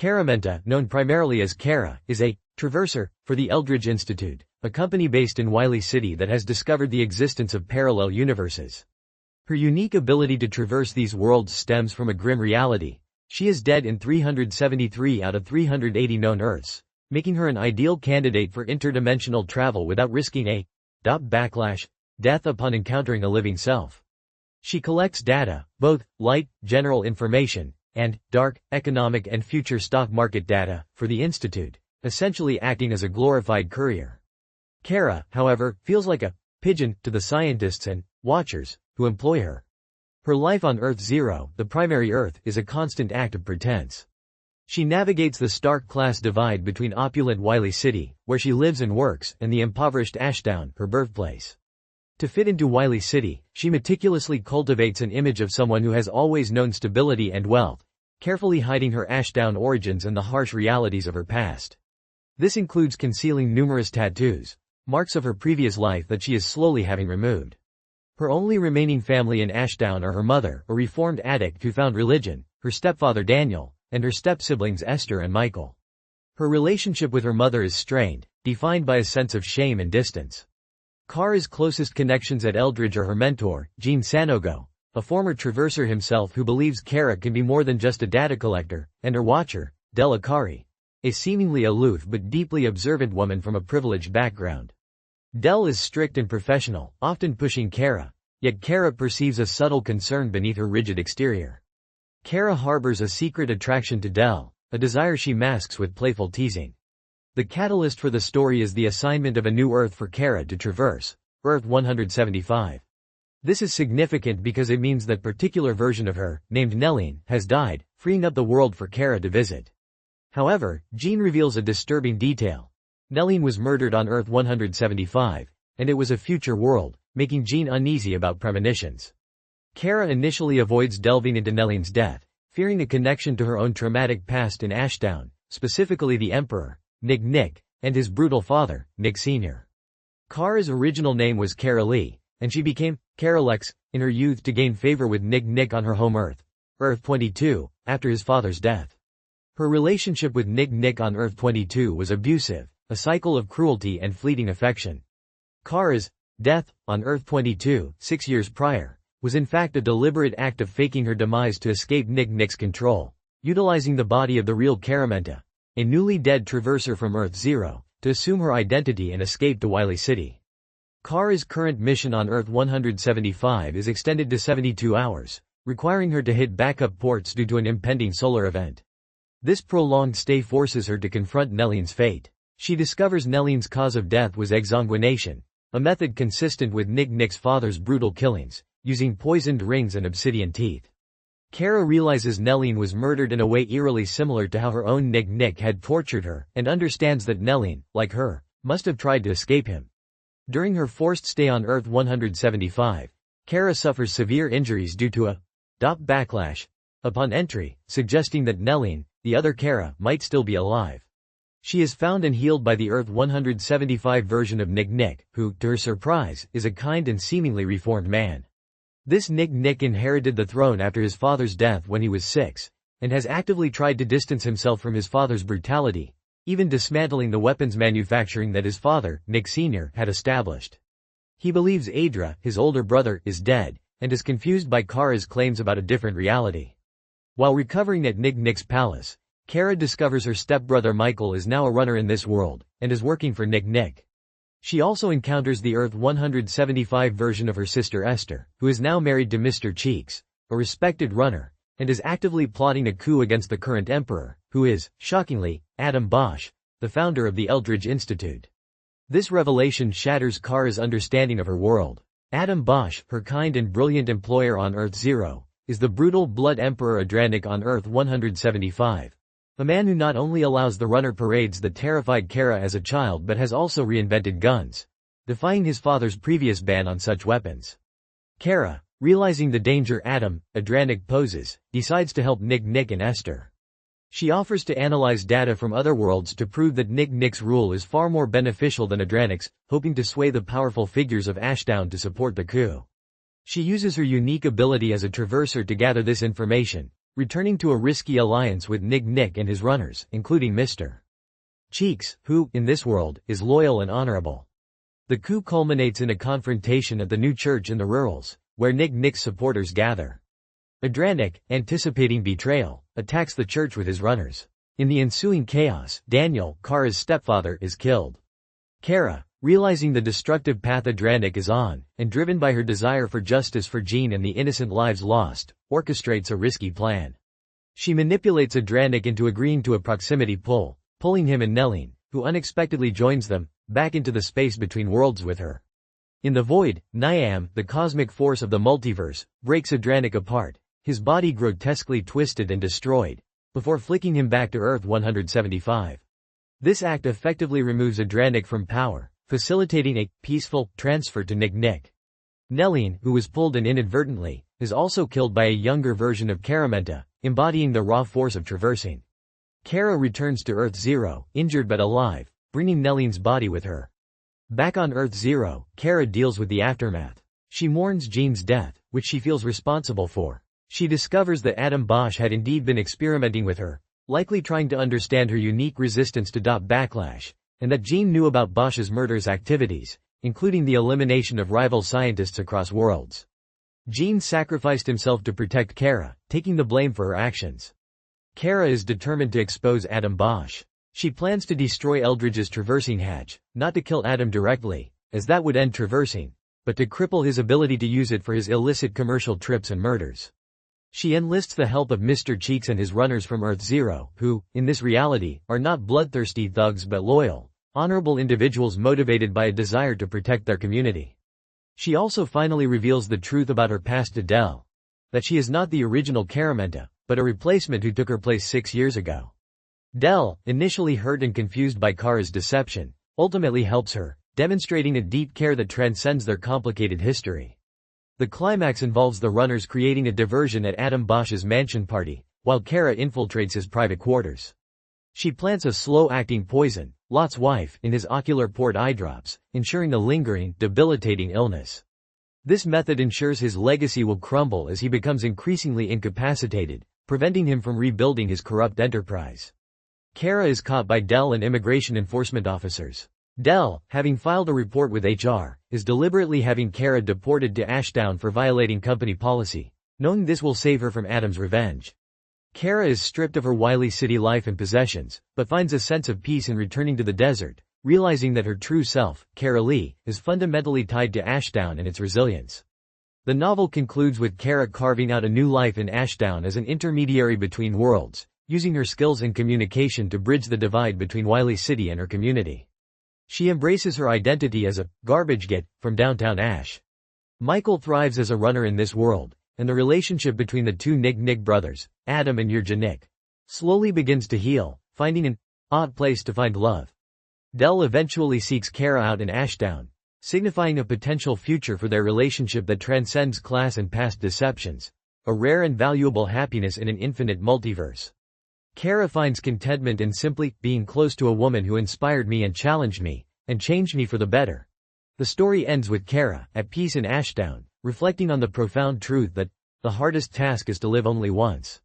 Caramenta, known primarily as Cara, is a traverser for the Eldridge Institute, a company based in Wiley City that has discovered the existence of parallel universes. Her unique ability to traverse these worlds stems from a grim reality. She is dead in 373 out of 380 known Earths, making her an ideal candidate for interdimensional travel without risking a death upon encountering a living self. She collects data, both light, general information, and dark, economic and future stock market data, for the Institute, essentially acting as a glorified courier. Cara, however, feels like a pigeon to the scientists and watchers who employ her. Her life on Earth Zero, the primary Earth, is a constant act of pretense. She navigates the stark class divide between opulent Wiley City, where she lives and works, and the impoverished Ashdown, her birthplace. To fit into Wiley City, she meticulously cultivates an image of someone who has always known stability and wealth, carefully hiding her Ashdown origins and the harsh realities of her past. This includes concealing numerous tattoos, marks of her previous life that she is slowly having removed. Her only remaining family in Ashdown are her mother, a reformed addict who found religion, her stepfather Daniel, and her step-siblings Esther and Michael. Her relationship with her mother is strained, defined by a sense of shame and distance. Cara's closest connections at Eldridge are her mentor, Gene Sanogo, a former traverser himself who believes Cara can be more than just a data collector, and her watcher, Della Kari, a seemingly aloof but deeply observant woman from a privileged background. Dell is strict and professional, often pushing Cara, yet Cara perceives a subtle concern beneath her rigid exterior. Cara harbors a secret attraction to Dell, a desire she masks with playful teasing. The catalyst for the story is the assignment of a new Earth for Cara to traverse, Earth 175. This is significant because it means that particular version of her, named Nelline, has died, freeing up the world for Cara to visit. However, Gene reveals a disturbing detail. Nelline was murdered on Earth 175, and it was a future world, making Gene uneasy about premonitions. Cara initially avoids delving into Nelline's death, fearing a connection to her own traumatic past in Ashdown, specifically the Emperor, Nick, and his brutal father, Nick Sr. Cara's original name was Cara Lee, and she became Cara Lex in her youth to gain favor with Nick on her home Earth, Earth 22, after his father's death. Her relationship with Nick on Earth 22 was abusive, a cycle of cruelty and fleeting affection. Cara's death, on Earth 22, 6 years prior, was in fact a deliberate act of faking her demise to escape Nick's control, utilizing the body of the real Caramenta, a newly dead traverser from Earth Zero, to assume her identity and escape to Wiley City. Cara's current mission on Earth 175 is extended to 72 hours, requiring her to hit backup ports due to an impending solar event. This prolonged stay forces her to confront Nelline's fate. She discovers Nelline's cause of death was exsanguination, a method consistent with Nick's father's brutal killings, using poisoned rings and obsidian teeth. Cara realizes Nelline was murdered in a way eerily similar to how her own Nick had tortured her, and understands that Nelline, like her, must have tried to escape him. During her forced stay on Earth 175, Cara suffers severe injuries due to a backlash upon entry, suggesting that Nelline, the other Cara, might still be alive. She is found and healed by the Earth 175 version of Nick, who, to her surprise, is a kind and seemingly reformed man. This Nick inherited the throne after his father's death when he was 6, and has actively tried to distance himself from his father's brutality, even dismantling the weapons manufacturing that his father, Nick Sr., had established. He believes Adra, his older brother, is dead, and is confused by Cara's claims about a different reality. While recovering at Nick's palace, Cara discovers her stepbrother Michael is now a runner in this world, and is working for Nick. She also encounters the Earth 175 version of her sister Esther, who is now married to Mr. Cheeks, a respected runner, and is actively plotting a coup against the current emperor, who is, shockingly, Adam Bosch, the founder of the Eldridge Institute. This revelation shatters Cara's understanding of her world. Adam Bosch, her kind and brilliant employer on Earth Zero, is the brutal Blood Emperor Adranik on Earth 175. A man who not only allows the runner parades that terrified Cara as a child but has also reinvented guns, defying his father's previous ban on such weapons. Cara, realizing the danger Adranik poses, decides to help Nick and Esther. She offers to analyze data from other worlds to prove that Nick's rule is far more beneficial than Adranik's, hoping to sway the powerful figures of Ashdown to support the coup. She uses her unique ability as a traverser to gather this information, returning to a risky alliance with Nick and his runners, including Mr. Cheeks, who, in this world, is loyal and honorable. The coup culminates in a confrontation at the new church in the rurals, where Nick's supporters gather. Adranik, anticipating betrayal, attacks the church with his runners. In the ensuing chaos, Daniel, Cara's stepfather, is killed. Cara, realizing the destructive path Adranik is on, and driven by her desire for justice for Jean and the innocent lives lost, orchestrates a risky plan. She manipulates Adranik into agreeing to a proximity pull, pulling him and Nelline, who unexpectedly joins them, back into the space between worlds with her. In the void, Niam, the cosmic force of the multiverse, breaks Adranik apart, his body grotesquely twisted and destroyed, before flicking him back to Earth 175. This act effectively removes Adranik from power, facilitating a peaceful transfer to Nick. Nelline, who was pulled in inadvertently, is also killed by a younger version of Caramenta, embodying the raw force of traversing. Cara returns to Earth Zero, injured but alive, bringing Nelline's body with her. Back on Earth Zero, Cara deals with the aftermath. She mourns Jean's death, which she feels responsible for. She discovers that Adam Bosch had indeed been experimenting with her, likely trying to understand her unique resistance to backlash, and that Jean knew about Bosch's murderous activities, including the elimination of rival scientists across worlds. Jean sacrificed himself to protect Cara, taking the blame for her actions. Cara is determined to expose Adam Bosch. She plans to destroy Eldridge's traversing hatch, not to kill Adam directly, as that would end traversing, but to cripple his ability to use it for his illicit commercial trips and murders. She enlists the help of Mr. Cheeks and his runners from Earth Zero, who, in this reality, are not bloodthirsty thugs but loyal, honorable individuals motivated by a desire to protect their community. She also finally reveals the truth about her past to Del. That she is not the original Caramenta, but a replacement who took her place 6 years ago. Del, initially hurt and confused by Cara's deception, ultimately helps her, demonstrating a deep care that transcends their complicated history. The climax involves the runners creating a diversion at Adam Bosch's mansion party, while Cara infiltrates his private quarters. She plants a slow-acting poison, Lot's wife, in his ocular port eye drops, ensuring a lingering, debilitating illness. This method ensures his legacy will crumble as he becomes increasingly incapacitated, preventing him from rebuilding his corrupt enterprise. Cara is caught by Del and immigration enforcement officers. Del, having filed a report with HR, is deliberately having Cara deported to Ashdown for violating company policy, knowing this will save her from Adam's revenge. Cara is stripped of her Wiley City life and possessions, but finds a sense of peace in returning to the desert, realizing that her true self, Cara Lee, is fundamentally tied to Ashdown and its resilience. The novel concludes with Cara carving out a new life in Ashdown as an intermediary between worlds, using her skills in communication to bridge the divide between Wiley City and her community. She embraces her identity as a garbage get from downtown Ash. Michael thrives as a runner in this world, and the relationship between the two Nick brothers, Adam and Nick, slowly begins to heal, finding an odd place to find love. Del eventually seeks Cara out in Ashdown, signifying a potential future for their relationship that transcends class and past deceptions, a rare and valuable happiness in an infinite multiverse. Cara finds contentment in simply being close to a woman who inspired me and challenged me, and changed me for the better. The story ends with Cara, at peace in Ashdown, reflecting on the profound truth that the hardest task is to live only once.